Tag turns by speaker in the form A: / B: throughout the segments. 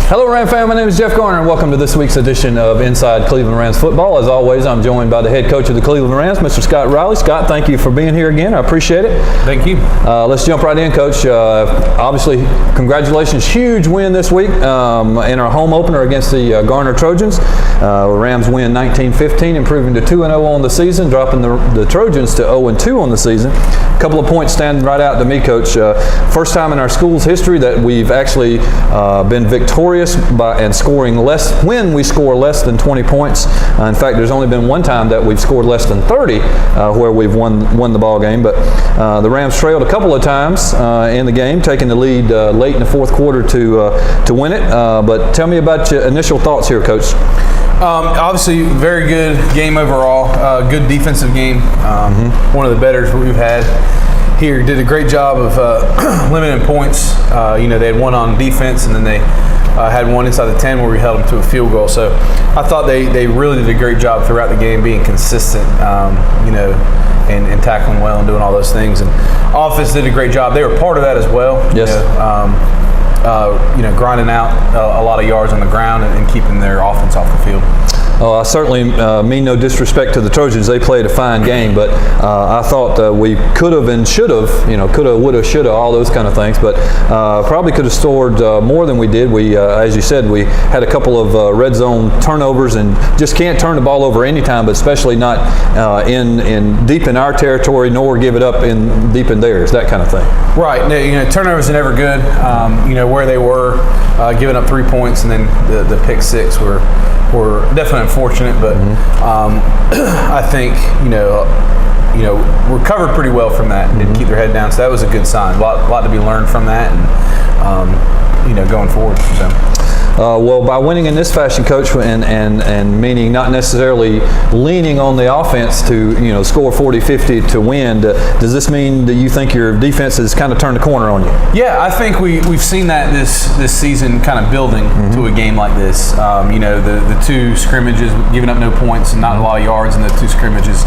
A: Hello, Ram fan. My name is Jeff Garner, and welcome to this week's edition of Inside Cleveland Rams Football. As always, I'm joined by the head coach of the Cleveland Rams, Mr. Scott Riley. Scott, thank you for being here again. I appreciate it.
B: Thank you.
A: Let's jump right in, Coach. Obviously, congratulations. Huge win this week in our home opener against the Garner Trojans. The Rams win 19-15, improving to 2-0 on the season, dropping the Trojans to 0-2 on the season. A couple of points standing right out to me, Coach. First time in our school's history that we've actually been victorious and scoring less when we score less than 20 points. In fact, there's only been one time that we've scored less than 30 where we've won the ball game. But the Rams trailed a couple of times in the game, taking the lead late in the fourth quarter to win it. But tell me about your initial thoughts here, Coach.
B: Obviously, very good game overall. Good defensive game. One of the better we've had here. Did a great job of limiting points. They had one on defense, and then they had one inside the 10 where we held them to a field goal. So I thought they really did a great job throughout the game, being consistent, and tackling well and doing all those things. And offense did a great job. They were part of that as well.
A: Yes.
B: Grinding out a lot of yards on the ground and keeping their offense off the field.
A: I certainly mean no disrespect to the Trojans. They played a fine game, but I thought we could have and should have, coulda, woulda, shoulda, all those kind of things, but probably could have scored more than we did. We, as you said, we had a couple of red zone turnovers and just can't turn the ball over anytime, but especially not in deep in our territory, nor give it up deep in theirs, that kind of thing.
B: Right. Turnovers are never good. Where they were giving up 3 points and then the pick six were definitely unfortunate, but I think recovered pretty well from that and didn't keep their head down, so that was a good sign. A lot to be learned from that, and going forward for them.
A: Well, by winning in this fashion, Coach, and meaning not necessarily leaning on the offense to score 40-50 to win, does this mean that you think your defense has kind of turned the corner on you?
B: Yeah, I think we've seen that this season kind of building to a game like this. The two scrimmages, giving up no points and not a lot of yards in the two scrimmages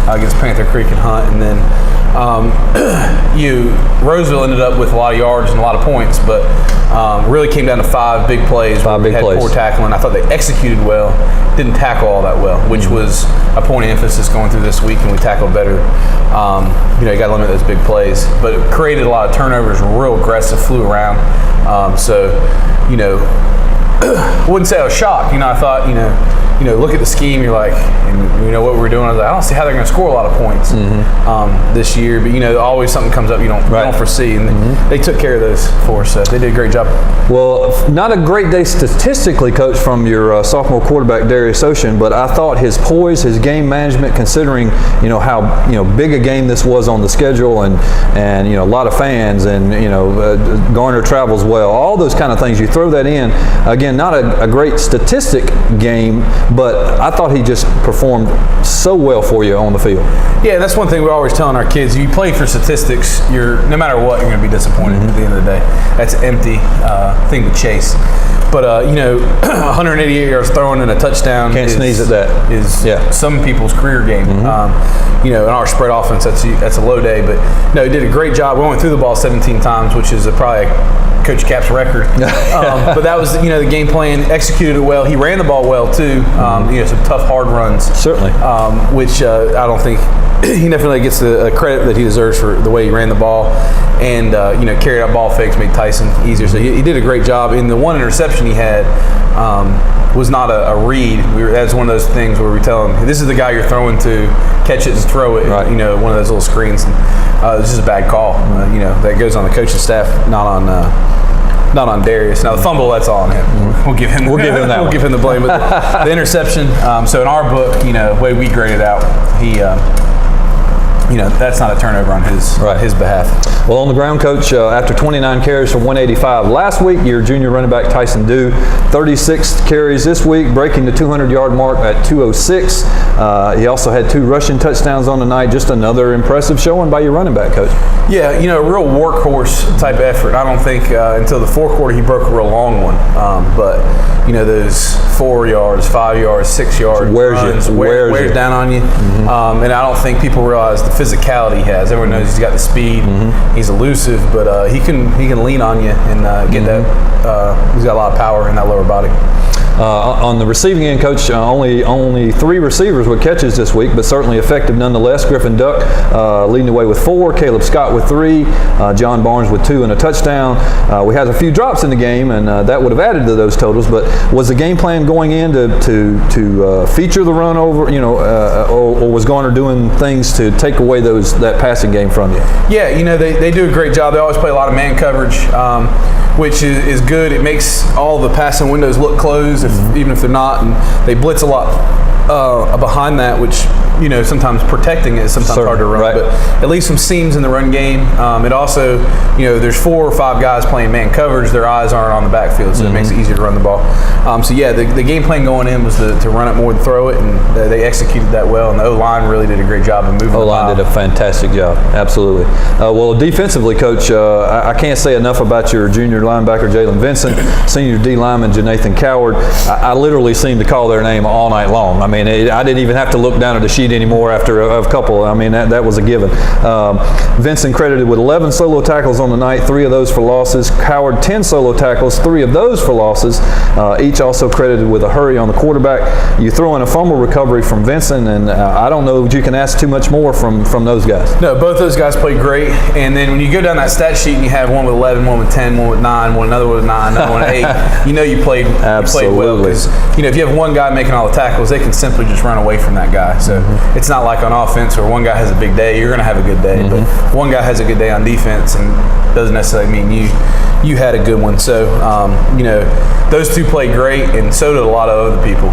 B: against Panther Creek and Hunt, and then Roseville ended up with a lot of yards and a lot of points, but really came down to 5 big plays. Poor tackling. I thought they executed well, didn't tackle all that well, which was a point of emphasis going through this week, and we tackled better. You got to limit those big plays, but it created a lot of turnovers, real aggressive, flew around. Wouldn't say I was shocked. I thought, look at the scheme. You're like, and what we're doing. I was like, I don't see how they're going to score a lot of points this year. But always something comes up you don't foresee, and they took care of those for us. So they did a great job.
A: Well, not a great day statistically, Coach, from your sophomore quarterback Darius Ocean, but I thought his poise, his game management, considering how big a game this was on the schedule, and a lot of fans, and Garner travels well, all those kind of things. You throw that in again. Not a great statistic game, but I thought he just performed so well for you on the field.
B: Yeah, that's one thing we're always telling our kids. You play for statistics. No matter what, you're going to be disappointed at the end of the day. That's an empty thing to chase. But 188 yards throwing and a touchdown.
A: Can't sneeze at that.
B: Is some people's career game. In our spread offense, that's a low day. But no, he did a great job. We went through the ball 17 times, which is probably Coach Cap's record. But that was the game plan. Executed it well. He ran the ball well too. Some tough, hard runs.
A: Certainly.
B: Which I don't think he definitely gets the credit that he deserves for the way he ran the ball, and carried out ball fakes, made Tyson easier. So he did a great job. In the one interception he had was not a read. That's one of those things where we tell him, this is the guy you're throwing to, catch it and throw it.
A: Right.
B: One of those little screens. And, it's just a bad call. That goes on the coaching staff, not on Darius. Now the fumble, that's all on him. We'll give him that. We'll give him the blame. But the interception. So in our book, the way we grade it out, he. That's not a turnover on his behalf.
A: Well, on the ground, Coach, after 29 carries for 185 last week, your junior running back Tyson Dew, 36 carries this week, breaking the 200-yard mark at 206. He also had 2 rushing touchdowns on the night. Just another impressive showing by your running back, Coach.
B: Yeah, a real workhorse type effort. I don't think until the fourth quarter he broke a real long one. But those 4 yards, 5 yards, 6 yards runs, wears down on you. And I don't think people realize the physicality he has. Everyone knows he's got the speed. He's elusive, but he can lean on you and get that. He's got a lot of power in that lower body.
A: On the receiving end, Coach, only 3 receivers with catches this week, but certainly effective nonetheless. Griffin Duck leading the way with 4, Caleb Scott with 3, John Barnes with 2 and a touchdown. We had a few drops in the game, and that would have added to those totals. But was the game plan going in to feature the run over, or was Garner doing things to take away that passing game from you? Yeah,
B: they do a great job. They always play a lot of man coverage, which is good. It makes all the passing windows look closed, even if they're not, and they blitz a lot behind that, which sometimes protecting it is sometimes hard to run, but at least some seams in the run game. It also, there's 4 or 5 guys playing man coverage. Their eyes aren't on the backfield, so it makes it easier to run the ball. The game plan going in was to run it more than throw it, and they executed that well. And the O-line really did a great job of moving.
A: O-line did a fantastic job, absolutely. Well, defensively, Coach, I can't say enough about your junior linebacker Jaylan Vinson, senior D lineman JaNathon Coward. I literally seemed to call their name all night long. I mean, I didn't even have to look down at the sheet anymore after a couple. I mean, that was a given. Vinson credited with 11 solo tackles on the night, 3 of those for losses. Coward 10 solo tackles, 3 of those for losses. Each also credited with a hurry on the quarterback. You throw in a fumble recovery from Vinson, and I don't know if you can ask too much more from those guys.
B: No, both those guys played great. And then when you go down that stat sheet and you have one with 11, one with 10, one with 9, another with 9, another one with 8, you played well. Because if you have one guy making all the tackles, they can simply just run away from that guy. So it's not like on offense where one guy has a big day, you're going to have a good day. But one guy has a good day on defense, and doesn't necessarily mean you had a good one. So those 2 played great, and so did a lot of other people.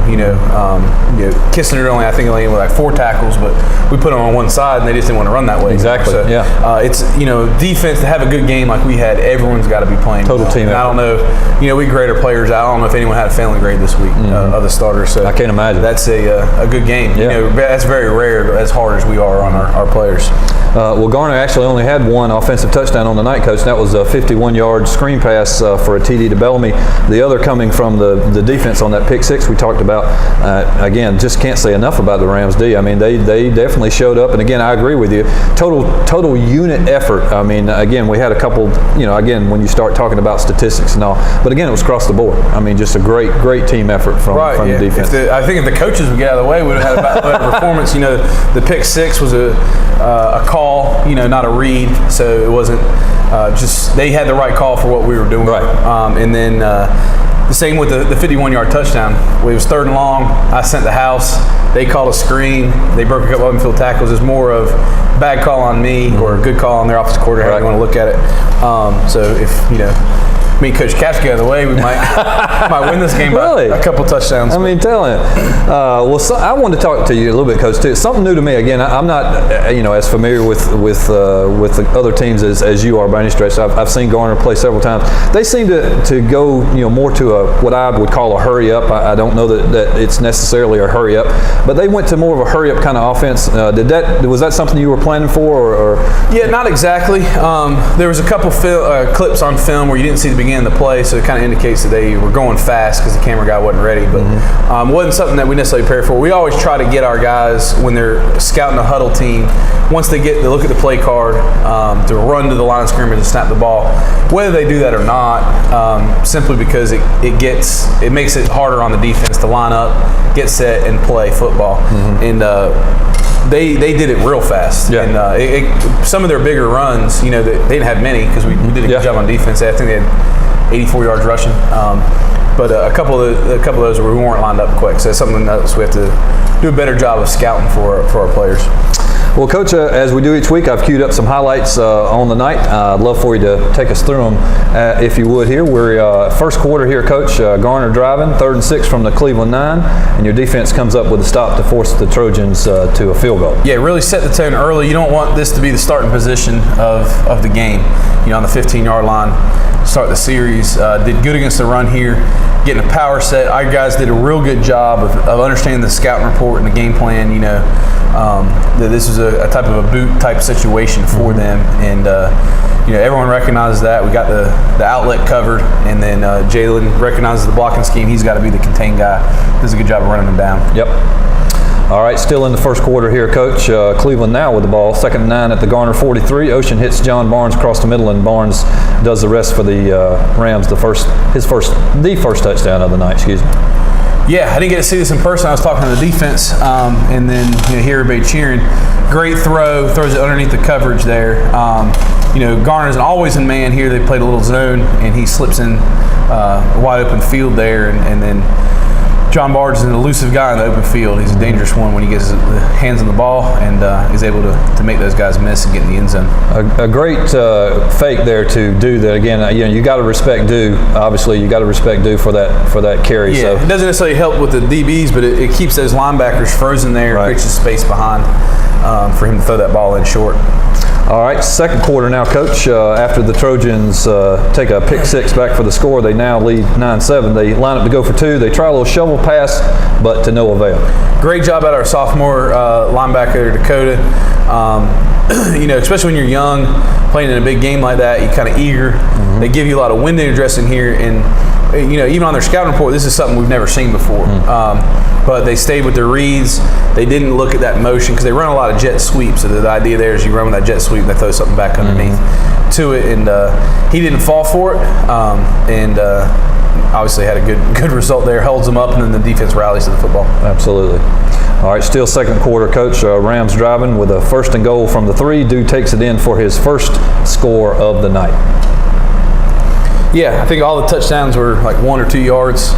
B: Kissner I think only with like 4 tackles, but we put them on one side, and they just didn't want to run that way.
A: Exactly.
B: So, it's defense, to have a good game like we had, everyone's got to be playing.
A: Total team.
B: And I don't know. We grade our players. I don't know if anyone had a failing grade this week of the starters. So
A: I can't imagine.
B: That's a good game.
A: Yeah.
B: That's very rare, as hard as we are on our players.
A: Well, Garner actually only had 1 offensive touchdown on the night, Coach. That was a 51-yard screen pass for a TD to Bellamy. The other coming from the defense on that pick 6 we talked about. Again, just can't say enough about the Rams D. I mean, they definitely showed up. And again, I agree with you. Total unit effort. I mean, again, we had a couple. Again, when you start talking about statistics and all, but again, it was across the board. I mean, just a great team effort from the defense.
B: I think if the coaches would get out of the way, we would have had a better performance. The pick 6 was a call, not a read, so it wasn't just they had the right call for what we were doing.
A: Right.
B: And then the same with the 51-yard touchdown. It was 3rd and long. I sent the house. They called a screen. They broke a couple open field tackles. It's more of bad call on me or a good call on their offensive coordinator, how you want to look at it. So if me and Coach Caps get out of the way, we might win this game by a couple touchdowns.
A: I mean, tell him. I wanted to talk to you a little bit, Coach, too. It's something new to me. Again, I'm not, as familiar with the other teams as you are by any stretch. I've seen Garner play several times. They seem to go, more to what I would call a hurry up. I don't know that it's necessarily a hurry up, but they went to more of a hurry up kind of offense. Was that something you were planning for, or?
B: Yeah, not exactly. There was a couple clips on film where you didn't see the beginning of the play, so it kind of indicates that they were going fast because the camera guy wasn't ready. But wasn't something that we necessarily prepared for. We always try to get our guys, when they're scouting a huddle team, once they look at the play card, to run to the line of scrimmage and snap the ball. Whether they do that or not, simply because it makes it harder on the defense to line up, get set, and play football. And they did it real fast. Yeah. And some of their bigger runs, they didn't have many because we did a good job on defense. I think they had 84 yards rushing. But a couple of those where we weren't lined up quick. So it's something else we have to do a better job of scouting for our players.
A: Well, Coach, as we do each week, I've queued up some highlights on the night. I'd love for you to take us through them, if you would here. We're first quarter here, Coach. Garner driving, 3rd and 6 from the Cleveland 9, and your defense comes up with a stop to force the Trojans to a field goal.
B: Yeah, really set the tone early. You don't want this to be the starting position of the game. On the 15-yard line, start the series. Did good against the run here, getting a power set. Our guys did a real good job of understanding the scouting report and the game plan. That this is a type of a boot type situation for them, and everyone recognizes that. We got the outlet covered, and then Jaylan recognizes the blocking scheme. He's got to be the contained guy. Does a good job of running them down.
A: Yep. All right, still in the first quarter here, Coach. Cleveland now with the ball. 2nd and 9 at the Garner 43. Ocean hits John Barnes across the middle, and Barnes does the rest for the Rams. The first touchdown of the night. Excuse me.
B: Yeah, I didn't get to see this in person. I was talking to the defense, and then hear everybody cheering. Great throw, throws it underneath the coverage there. Garner's always in man here. They played a little zone, and he slips in a wide open field there, and then John Barnes is an elusive guy in the open field. He's a dangerous one when he gets his hands on the ball, and is able to make those guys miss and get in the end zone.
A: A great fake there to do that. Again, you got to respect Dew. Obviously, you got to respect Dew for that carry.
B: Yeah,
A: so
B: it doesn't necessarily help with the DBs, but it keeps those linebackers frozen there,
A: right.
B: Creates space behind for him to throw that ball in short.
A: All right, second quarter now, Coach. After the Trojans take a pick six back for the score, they now lead 9-7. They line up to go for two. They try a little shovel pass, but to no avail.
B: Great job at our sophomore linebacker, Dakota. Especially when you're young, playing in a big game like that, you're kind of eager. Mm-hmm. They give you a lot of window dressing here, and even on their scouting report, this is something we've never seen before. But they stayed with their reads. They didn't look at that motion because they run a lot of jet sweeps. So the idea there is you run with that jet sweep and they throw something back underneath to it. And he didn't fall for it. And obviously had a good result there. Holds them up, and then the defense rallies to the football.
A: Absolutely. All right, still second quarter, Coach. Rams driving with a 1st and goal from the 3. Dew takes it in for his first score of the night.
B: Yeah, I think all the touchdowns were like 1 or 2 yards.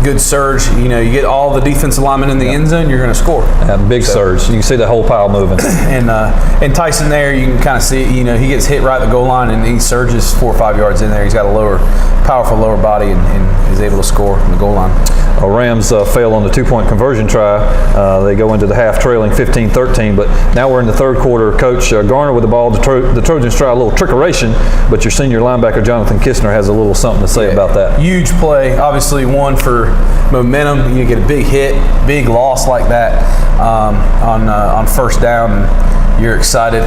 B: Good surge. You get all the defensive linemen in the end zone, you're going to score.
A: Big surge. You can see the whole pile moving.
B: And Tyson there, you can kind of see, he gets hit right at the goal line, and he surges 4 or 5 yards in there. He's got a powerful lower body, and is able to score from the goal line.
A: Rams fail on the 2-point conversion try. They go into the half trailing 15-13, but now we're in the third quarter. Coach Garner with the ball. The Trojans try a little trickeration, but your senior linebacker, JaNathon Coward, has a little something to say about that.
B: Huge play. Obviously one for momentum. You get a big hit, big loss like that on first down, and you're excited.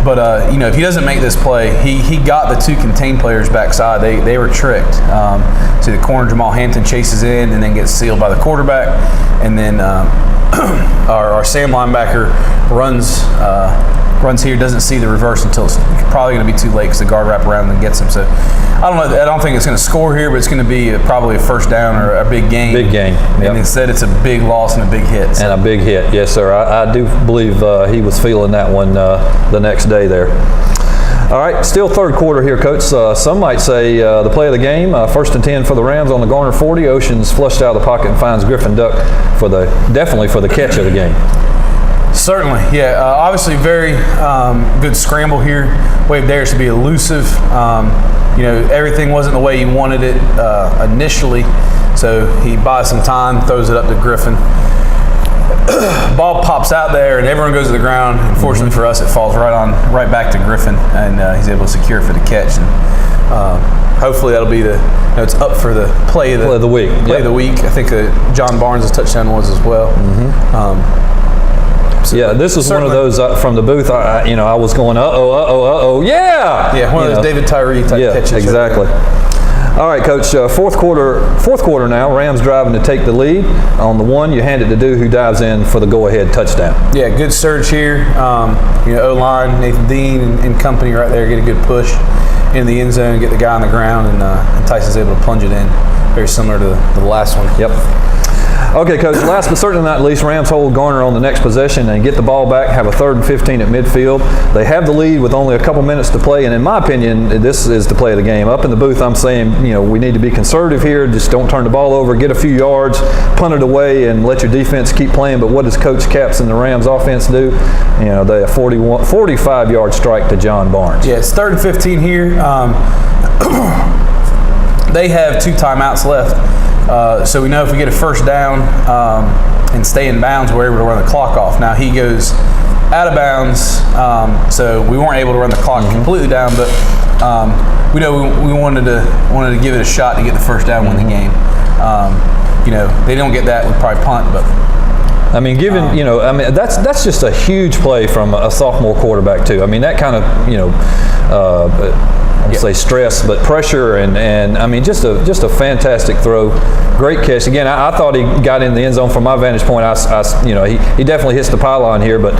B: But if he doesn't make this play, he got the 2 contained players backside. They were tricked. See the corner, Jamal Hampton chases in and then gets sealed by the quarterback, and then our Sam linebacker runs here, doesn't see the reverse until it's probably going to be too late because the guard wrap around and gets him. So I don't think it's going to score here, but it's going to be probably a first down or a big game.
A: Big game. Yep.
B: And instead it's a big loss and a big hit. So.
A: And a big hit, yes, sir. I do believe he was feeling that one the next day there. All right, still third quarter here, Coach. Some might say the play of the game, 1st and 10 for the Rams on the Garner 40. Ocean's flushed out of the pocket and finds Griffin Duck definitely for the catch of the game.
B: Certainly, yeah. Obviously, very good scramble here. Wave dares to be elusive. Everything wasn't the way he wanted it initially, so he buys some time, throws it up to Griffin. Ball pops out there, and everyone goes to the ground. Unfortunately for us, it falls right back to Griffin, and he's able to secure it for the catch. And hopefully that'll be it's up for the play of the week. Play of the week. I think John Barnes' touchdown was as well.
A: Yeah, this is one of those from the booth. I was going, yeah.
B: Yeah, one of those David Tyree type catches.
A: Yeah, exactly. All right, Coach. Fourth quarter now. Rams driving to take the lead. On the 1, you hand it to Dew, who dives in for the go-ahead touchdown.
B: Yeah, good surge here. O-line, Nathan Dean and company right there get a good push in the end zone, get the guy on the ground, and Tyson's able to plunge it in. Very similar to the last one.
A: Yep. Okay, Coach, last but certainly not least, Rams hold Garner on the next possession and get the ball back, have a 3rd and 15 at midfield. They have the lead with only a couple minutes to play, and in my opinion, this is the play of the game. Up in the booth, I'm saying, we need to be conservative here. Just don't turn the ball over, get a few yards, punt it away, and let your defense keep playing. But what does Coach Capps and the Rams offense do? They have 45-yard strike to John Barnes.
B: Yeah, it's 3rd and 15 here. They have 2 timeouts left. So we know if we get a first down and stay in bounds, we're able to run the clock off. Now he goes out of bounds, so we weren't able to run the clock completely down, but we know we wanted to give it a shot to get the first down, win the game. They don't get that, we'd probably punt, but
A: I mean, given that's just a huge play from a sophomore quarterback too. I mean, that kind of I won't say stress, but pressure, and I mean, just a fantastic throw, great catch. Again, I thought he got in the end zone from my vantage point. He definitely hits the pylon here, but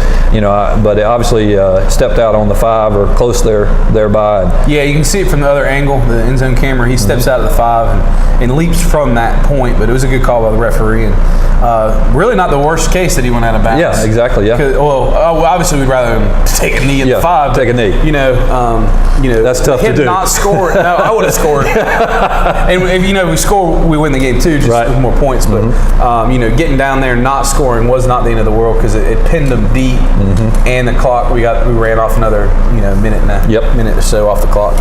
A: but it obviously stepped out on the 5 or close thereby.
B: Yeah, you can see it from the other angle, the end zone camera. He steps out of the 5 and leaps from that point, but it was a good call by the referee, and really not the worst case that he went out of bounds.
A: Yeah, exactly. Yeah.
B: Well, obviously we'd rather him take a knee in the 5.
A: Take a knee. That's tough to do.
B: Not score. No, I would have scored. And if we score, we win the game too, just with more points. But getting down there, not scoring was not the end of the world because it pinned them deep, and the clock we ran off another minute or so off the clock.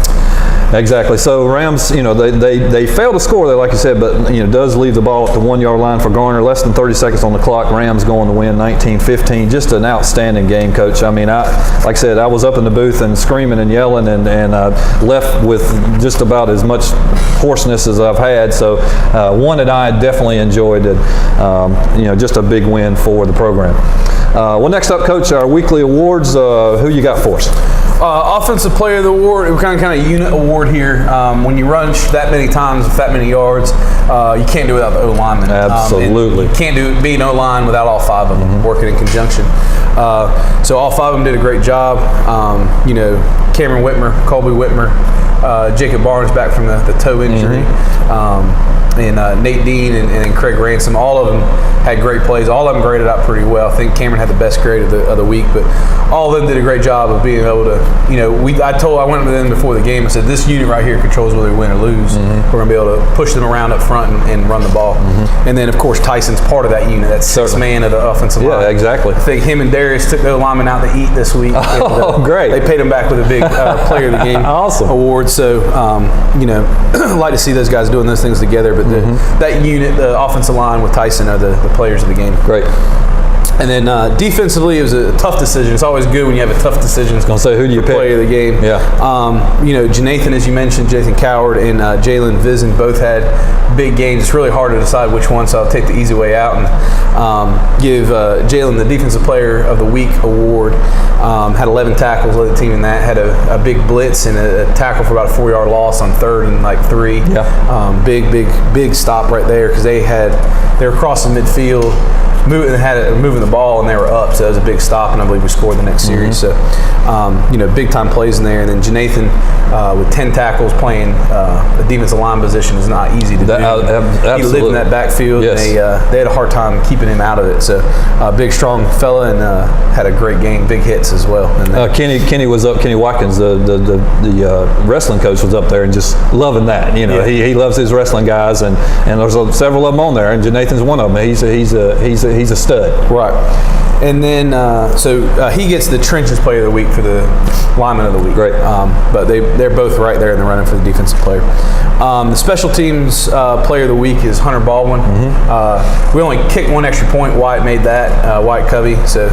A: Exactly. So Rams, they failed to score there, like you said, but does leave the ball at the 1 yard line for Garner. Less than 30 seconds on the clock. Rams going to win 19-15. Just an outstanding game, Coach. I mean, like I said, I was up in the booth and screaming and yelling, and left with just about as much hoarseness as I've had. So one that I definitely enjoyed. And just a big win for the program. Well, next up, Coach, our weekly awards. Who you got for us?
B: Offensive Player of the Award, we're kind of unit award here. When you run that many times with that many yards, you can't do it without the O-lineman.
A: Absolutely.
B: You can't be an O-line without all 5 of them working in conjunction. So all 5 of them did a great job. Cameron Whitmer, Colby Whitmer, Jacob Barnes back from the toe injury. And Nate Dean and Craig Ransom, all of them had great plays. All of them graded out pretty well. I think Cameron had the best grade of the week, but all of them did a great job of being able to, I went to them before the game and said, this unit right here controls whether we win or lose. We're going to be able to push them around up front and run the ball. And then, of course, Tyson's part of that unit. That's 6th man of the offensive line.
A: Yeah, exactly.
B: I think him and Darius took the lineman out to eat this week.
A: Great.
B: They paid him back with a big Player of the Game award. So, like to see those guys doing those things together. But that unit, the offensive line with Tyson, are the players of the game.
A: Great.
B: And then defensively, it was a tough decision. It's always good when you have a tough decision.
A: I was going to say, who do you pick?
B: Player of the game.
A: Yeah.
B: JaNathon, as you mentioned, JaNathon Coward and Jaylan Vinson both had big games. It's really hard to decide which one, so I'll take the easy way out and give Jaylan the Defensive Player of the Week award. Had 11 tackles, led the team in that. Had a big blitz and a tackle for about a 4 yard loss on 3rd and 3. Yeah. Big stop right there because they were crossing midfield, moving the ball, and they were up, so it was a big stop, and I believe we scored the next series. So, big time plays in there. And then JaNathon with 10 tackles playing the defensive line position is not easy to do. He lived in that backfield, and they had a hard time keeping him out of it. So, big, strong fella, and had a great game, big hits as well.
A: Kenny was up. Kenny Watkins, the wrestling coach, was up there and just loving that. He loves his wrestling guys, and there's several of them on there, and JaNathon's one of them. He's a stud.
B: Right. And then, he gets the Trenches Player of the Week for the Lineman of the Week.
A: Great.
B: But they're both right there in the running for the Defensive Player. The Special Teams Player of the Week is Hunter Baldwin. We only kicked one extra point. Wyatt made that, Wyatt Covey. So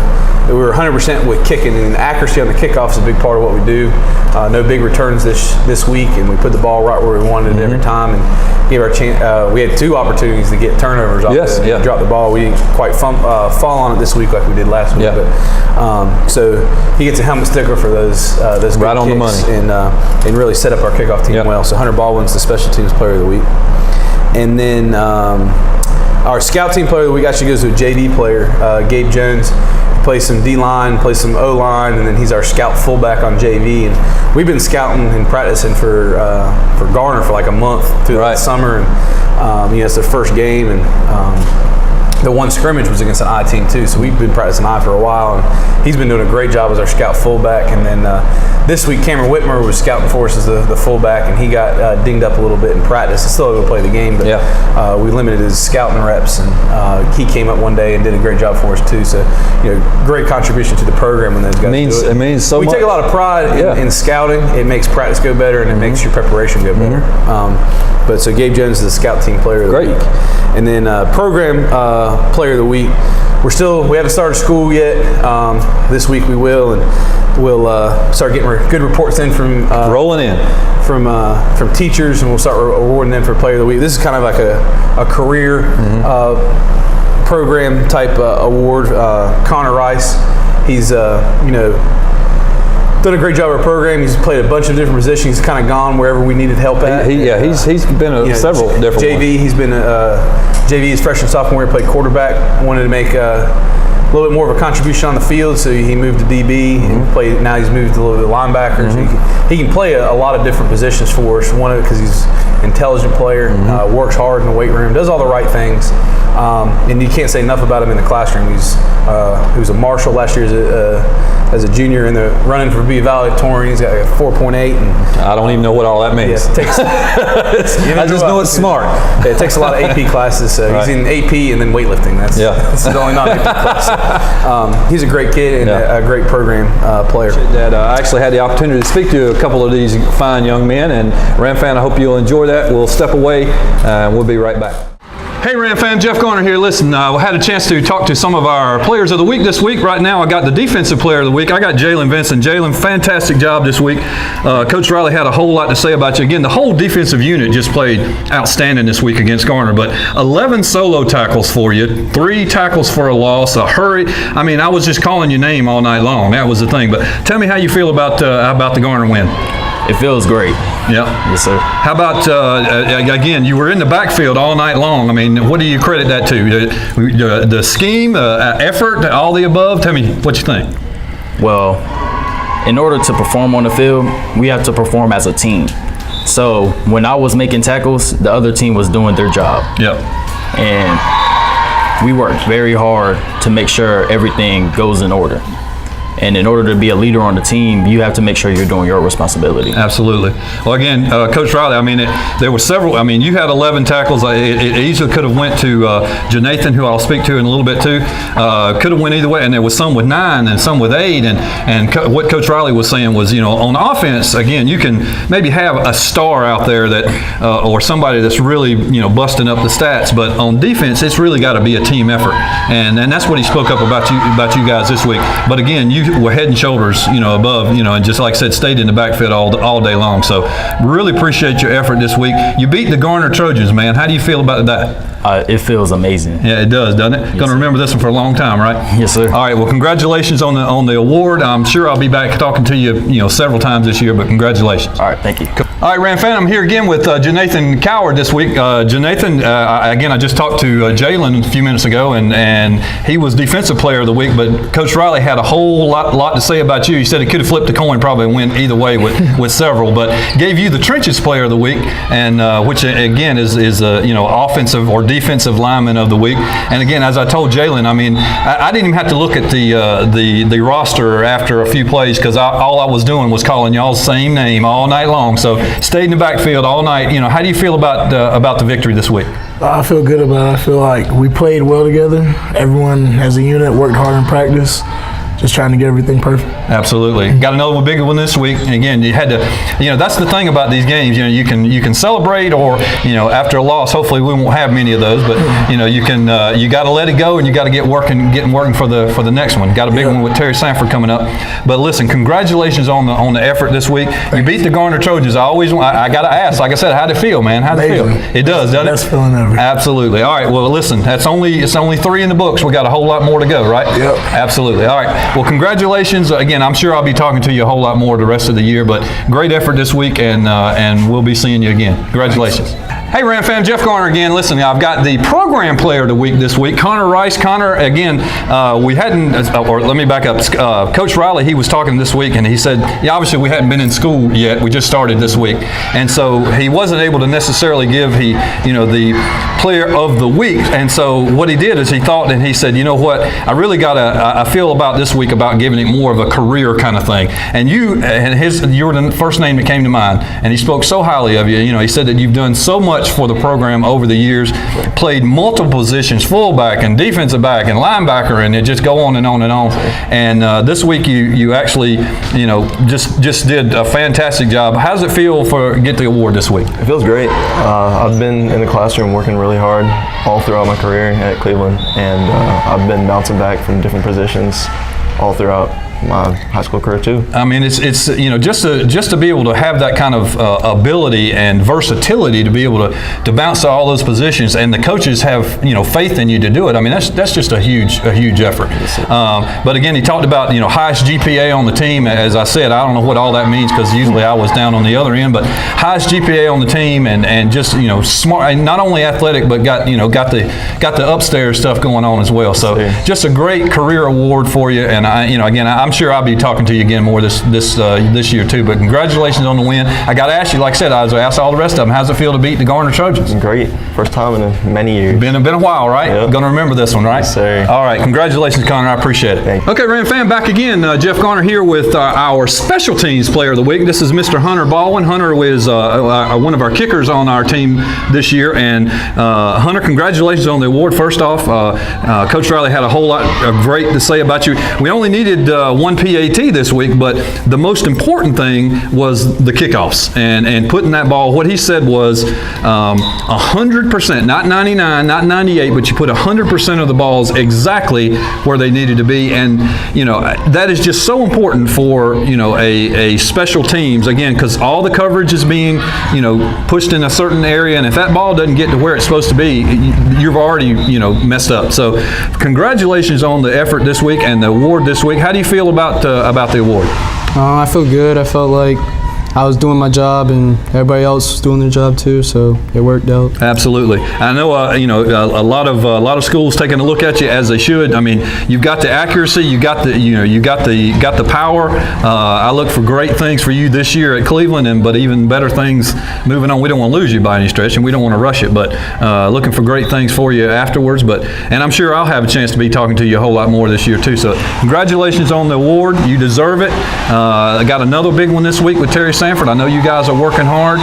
B: we were 100% with kicking, and accuracy on the kickoff is a big part of what we do. No big returns this week, and we put the ball right where we wanted it every time, and gave our chance. We had 2 opportunities to get turnovers off drop the ball. We didn't quite fall on it this week like we did last week. Yeah. But, so he gets a helmet sticker for those
A: right on
B: kicks
A: the money,
B: and really set up our kickoff team well. So Hunter Baldwin's the Special Teams Player of the Week, and then our Scout Team Player of the Week actually goes to a JV player, Gabe Jones. Plays some D-line, plays some O-line, and then he's our scout fullback on JV. And we've been scouting and practicing for Garner for like a month through the summer, and it's their first game, and the one scrimmage was against an I team too, so we've been practicing I for a while, and he's been doing a great job as our scout fullback. And then this week, Cameron Whitmer was scouting for us as the fullback, and he got dinged up a little bit in practice. He's still able to play the game, but we limited his scouting reps, and he came up one day and did a great job for us too. So, great contribution to the program when those guys do it.
A: It means so much.
B: We take a lot of pride in scouting. It makes practice go better, and it makes your preparation go better. But so Gabe Jones is the Scout Team Player of the Week. And then Program Player of the Week. We haven't started school yet. This week we will, and we'll start getting good reports in from
A: rolling in
B: from teachers, and we'll start rewarding them for Player of the Week. This is kind of like a career program type award. Connor Rice, he's done a great job of our program. He's played a bunch of different positions. He's kind of gone wherever we needed help at.
A: He's been several different
B: JV.
A: ones.
B: He's been JV is freshman, sophomore year, played quarterback. Wanted to make a little bit more of a contribution on the field, so he moved to DB and played. Now he's moved to a little bit of linebacker. So he can play a lot of different positions for us. One of it because he's an intelligent player, works hard in the weight room, does all the right things. And you can't say enough about him in the classroom. He was a marshal last year as a junior in the running for be valedictorian. He's got a 4.8. And
A: I don't even know what all that means.
B: Yeah,
A: I just know it's smart.
B: Yeah, it takes a lot of AP classes. So he's in AP and then weightlifting. That's the only non-AP class. He's a great kid and a great program player.
A: I actually had the opportunity to speak to a couple of these fine young men, and Ram fan, I hope you'll enjoy that. We'll step away and we'll be right back. Hey Ram fan, Jeff Garner here. Listen, we had a chance to talk to some of our players of the week this week. Right now I got the defensive player of the week. I got Jaylan Vinson. Jaylan, fantastic job this week. Coach Riley had a whole lot to say about you. Again, the whole defensive unit just played outstanding this week against Garner, but 11 solo tackles for you, 3 tackles for a loss, a hurry. I mean, I was just calling your name all night long. That was the thing. But tell me how you feel about the Garner win.
C: It feels great.
A: Yeah.
C: Yes, sir.
A: How about, again, you were in the backfield all night long. I mean, what do you credit that to? The scheme, effort, all the above? Tell me what you think.
C: Well, in order to perform on the field, we have to perform as a team. So when I was making tackles, the other team was doing their job.
A: Yep.
C: And we worked very hard to make sure everything goes in order. And in order to be a leader on the team, you have to make sure you're doing your responsibility.
A: Absolutely. Well, again, Coach Riley, I mean, there were several. I mean, you had 11 tackles. It easily could have went to JaNathon, who I'll speak to in a little bit too. Could have went either way. And there was some with 9 and some with 8. And what Coach Riley was saying was, on offense, again, you can maybe have a star out there that, or somebody that's really, busting up the stats. But on defense, it's really got to be a team effort. And that's what he spoke up about you guys this week. But again, you were head and shoulders, above, and just like I said, stayed in the backfield all day long. So really appreciate your effort this week. You beat the Garner Trojans, man. How do you feel about that?
C: It feels amazing.
A: Yeah, it does, doesn't it?
C: Yes,
A: Going to remember this one for a long time, right?
C: Yes, sir.
A: All right. Well, congratulations on the award. I'm sure I'll be back talking to you, several times this year. But congratulations.
C: All right. Thank you.
A: All right, Ram fan, I'm here again with JaNathon Coward this week. JaNathon, again, I just talked to Jaylan a few minutes ago, and he was Defensive Player of the Week, but Coach Riley had a whole lot to say about you. He said he could have flipped a coin, probably win either way with several, but gave you the Trenches Player of the Week, and which, again, is offensive or defensive lineman of the week. And again, as I told Jaylan, I mean, I didn't even have to look at the roster after a few plays, because all I was doing was calling y'all's same name all night long. So stayed in the backfield all night. How do you feel about the victory this week?
D: I feel good about it. I feel like we played well together. Everyone as a unit worked hard in practice. Just trying to get everything perfect.
A: Absolutely. Got another bigger one this week. And again, you had to, that's the thing about these games. You can celebrate, or after a loss, hopefully we won't have many of those. But you got to let it go, and you got to getting working for the next one. Got a big one with Terry Sanford coming up. But listen, congratulations on the effort this week. You beat the Garner Trojans. I got to ask, like I said, how'd it feel, man? How'd it feel? It does, doesn't it?
D: Best feeling ever.
A: Absolutely. All right. Well, listen, it's only 3 in the books. We got a whole lot more to go, right?
D: Yep.
A: Absolutely. All right. Well, congratulations. Again, I'm sure I'll be talking to you a whole lot more the rest of the year, but great effort this week, and we'll be seeing you again. Congratulations. Thanks. Hey, Ram fan, Jeff Garner again. Listen, I've got the Program Player of the Week this week, Connor Rice. Connor, again, we hadn't, or let me back up. Coach Riley, he was talking this week, and he said, obviously we hadn't been in school yet. We just started this week. And so he wasn't able to necessarily give the Player of the Week. And so what he did is he thought, and he said, you know what, I feel about this week about giving it more of a career kind of thing. And you were the first name that came to mind. And he spoke so highly of you. He said that you've done so much for the program over the years, played multiple positions, fullback and defensive back and linebacker, and it just go on and on and on. And this week you actually, just did a fantastic job. How does it feel to get the award this week?
E: It feels great. I've been in the classroom working really hard all throughout my career at Cleveland, and I've been bouncing back from different positions all throughout. my high school career too.
A: I mean, it's just to be able to have that kind of ability and versatility to be able to bounce to all those positions, and the coaches have faith in you to do it. I mean, that's just a huge effort. But again, he talked about highest GPA on the team. As I said, I don't know what all that means because usually I was down on the other end, but highest GPA on the team, and just smart, and not only athletic, but got the upstairs stuff going on as well. So just a great career award for you. And I'm sure I'll be talking to you again more this year too. But congratulations on the win. I got to ask you, like I said, I asked all the rest of them, how's it feel to beat the Garner Trojans?
E: Great. First time in many years.
A: Been a while, right?
E: Yep.
A: Going to remember this one, right?
E: Yes, sir.
A: All right. Congratulations, Connor. I appreciate it.
E: Thank you.
A: Okay, Ram fan, back again. Jeff Garner here with our special teams player of the week. This is Mr. Hunter Baldwin. Hunter is one of our kickers on our team this year. And Hunter, congratulations on the award. First off, Coach Riley had a whole lot of great to say about you. We only needed one PAT this week, but the most important thing was the kickoffs and putting that ball. What he said was 100%, not 99, not 98, but you put 100% of the balls exactly where they needed to be. And that is just so important for a special teams, again, because all the coverage is being pushed in a certain area, and if that ball doesn't get to where it's supposed to be, you've already messed up. So congratulations on the effort this week and the award this week. How do you feel about the award?
F: I feel good. I felt like I was doing my job and everybody else was doing their job too, so it worked out.
A: Absolutely. I know a lot of schools taking a look at you, as they should. I mean, you've got the accuracy, you got the power. I look for great things for you this year at Cleveland, but even better things moving on. We don't want to lose you by any stretch, and we don't want to rush it, but looking for great things for you afterwards. And I'm sure I'll have a chance to be talking to you a whole lot more this year too. So congratulations on the award. You deserve it. I got another big one this week with Terry Sanford. I know you guys are working hard.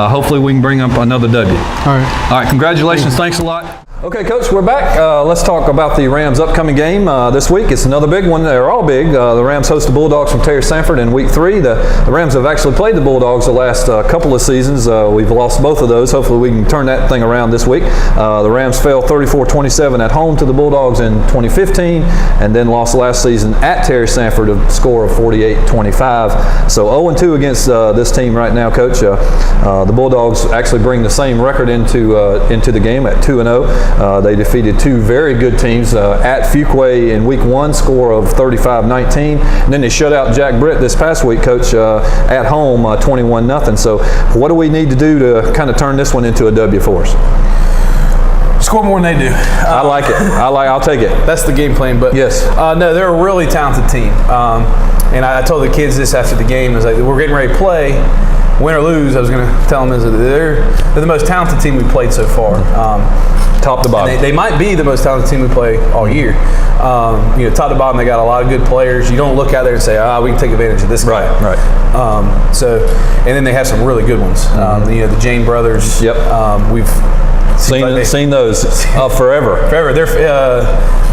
A: Hopefully we can bring up another W.
F: All right.
A: Congratulations. Thanks a lot. Okay, Coach, we're back. Let's talk about the Rams' upcoming game this week. It's another big one. They're all big. The Rams host the Bulldogs from Terry Sanford in Week 3. The Rams have actually played the Bulldogs the last couple of seasons. We've lost both of those. Hopefully we can turn that thing around this week. The Rams fell 34-27 at home to the Bulldogs in 2015, and then lost last season at Terry Sanford a score of 48-25. So 0-2 against this team right now, Coach. The Bulldogs actually bring the same record into the game at 2-0. They defeated two very good teams at Fuquay in Week 1, score of 35-19. And then they shut out Jack Britt this past week, Coach, at home, 21-0. So what do we need to do to kind of turn this one into a W for us?
B: Score more than they do.
A: I like it. I'll take it.
B: That's the game plan. But
A: yes,
B: no, they're a really talented team. And I told the kids this after the game. I was like, we're getting ready to play. Win or lose, I was going to tell them is that they're the most talented team we've played so far.
A: Top to bottom.
B: They might be the most talented team we play all year. Top to bottom, they got a lot of good players. You don't look out there and say, we can take advantage of this guy.
A: Right.
B: And then they have some really good ones. The Jane brothers.
A: Yep.
B: We've
A: seen those forever.
B: Forever. They're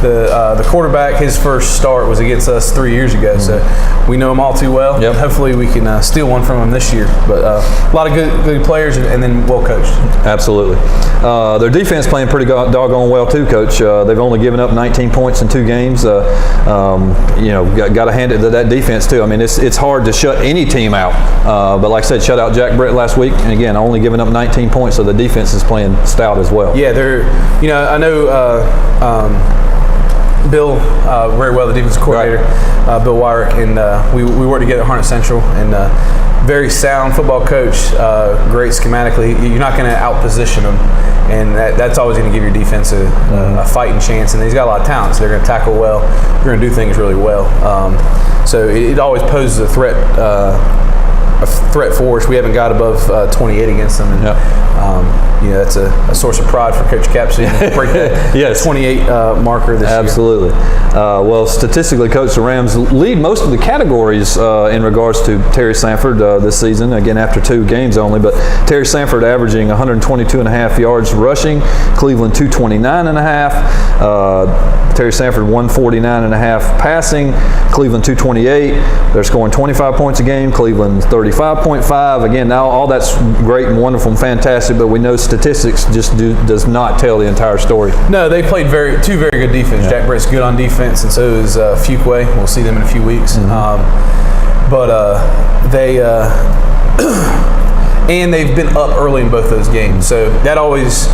B: the quarterback. His first start was against us 3 years ago, so we know them all too well.
A: Yep.
B: Hopefully we can steal one from them this year. But a lot of good players, and then well coached.
A: Absolutely. Their defense playing pretty doggone well too, Coach. They've only given up 19 points in 2 games. Got to hand it to that defense too. I mean, it's hard to shut any team out. But like I said, shut out Jack Britt last week, and again, only giving up 19 points. So the defense is playing stout as well.
B: Yeah, they're. I know. Bill, very well, the defensive coordinator, right. Bill Wyrick, and we work together at Harnett Central, and very sound football coach, great schematically. You're not going to out-position them, and that's always going to give your defense a fighting chance, and he's got a lot of talent, so they're going to tackle well, they're going to do things really well. So it always poses a threat for us. We haven't got above 28 against them. And, that's a source of pride for Coach Capsey to break that
A: yes.
B: 28 marker this year.
A: Absolutely. Well, statistically, Coach, the Rams lead most of the categories in regards to Terry Sanford this season, again, after 2 games only. But Terry Sanford averaging 122.5 yards rushing, Cleveland 229.5. Terry Sanford 149.5 passing, Cleveland 228. They're scoring 25 points a game, Cleveland 30 35.5. Again, now all that's great and wonderful and fantastic, but we know statistics just does not tell the entire story.
B: No, they played two very good defense. Jack Brett's good on defense, and so is Fuquay. We'll see them in a few weeks. And they've been up early in both those games. So that always,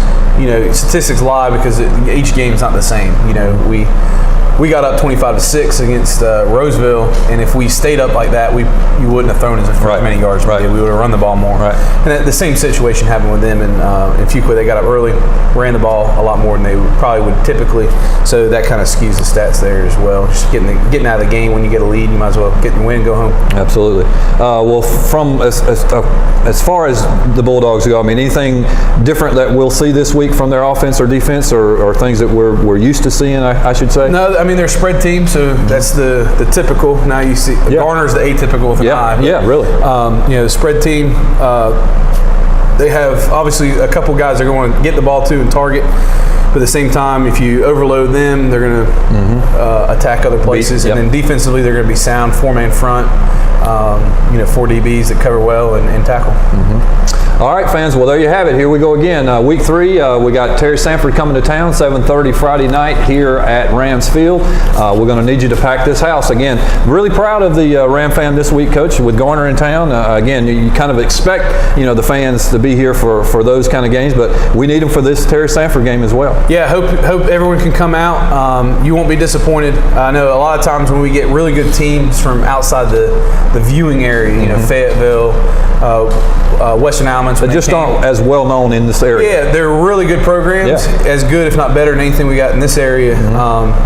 B: statistics lie because each game is not the same. We got up 25-6 against Roseville, and if we stayed up like that, you wouldn't have thrown as many yards. We would have run the ball more. And the same situation happened with them in Fuquay. They got up early, ran the ball a lot more than they probably would typically. So that kind of skews the stats there as well. Just getting out of the game when you get a lead, you might as well get the win and go home.
A: Absolutely. Well, from as far as the Bulldogs go, I mean, anything different that we'll see this week from their offense or defense, or things that we're used to seeing, I should say?
B: No, I mean, they're a spread team, so that's the typical. Now you see Garner's the atypical with an eye.
A: Yeah, really.
B: The spread team, they have obviously a couple guys they're going to get the ball to and target. But at the same time, if you overload them, they're going to attack other places. And then defensively, they're going to be sound, 4-man front, 4 DBs that cover well and tackle.
A: All right, fans. Well, there you have it. Here we go again. Week 3, we got Terry Sanford coming to town, 7:30 Friday night here at Rams Field. We're going to need you to pack this house. Again, really proud of the Ram fan this week, Coach, with Garner in town. Again, you kind of expect, the fans to be here for those kind of games, but we need them for this Terry Sanford game as well.
B: Yeah, hope everyone can come out. You won't be disappointed. I know a lot of times when we get really good teams from outside the viewing area, Fayetteville, Western Alabama,
A: They just aren't as well known in this area.
B: Yeah, they're really good programs, as good if not better than anything we got in this area.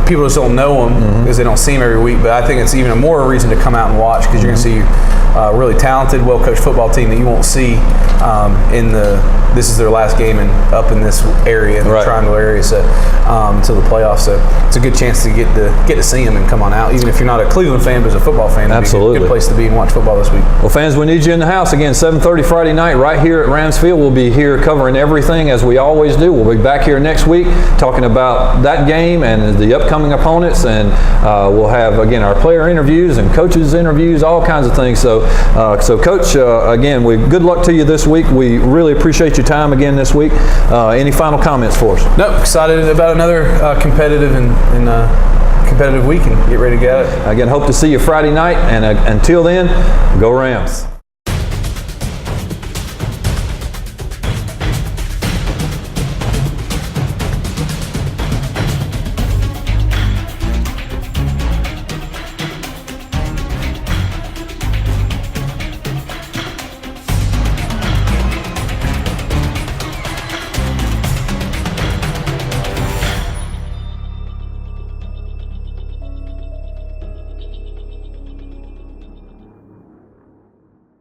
B: People just don't know them because they don't see them every week, but I think it's even more a reason to come out and watch because you're going to see a really talented, well-coached football team that you won't see this is their last game up in this area, in the Triangle area, so until the playoffs. So it's a good chance to get to see them and come on out, even if you're not a Cleveland fan but as a football fan.
A: Absolutely.
B: Be a good place to be and watch football this week.
A: Well, fans, we need you in the house again, 7:30 Friday night, right here at Rams Field. We'll be here covering everything as we always do. We'll be back here next week talking about that game and the upcoming opponents, and we'll have again our player interviews and coaches interviews, all kinds of things. So, Coach, again, good luck to you this week. We really appreciate your time again this week. Any final comments for us?
B: No, excited about another competitive competitive week and get ready to get it.
A: Again, hope to see you Friday night, and until then, go Rams.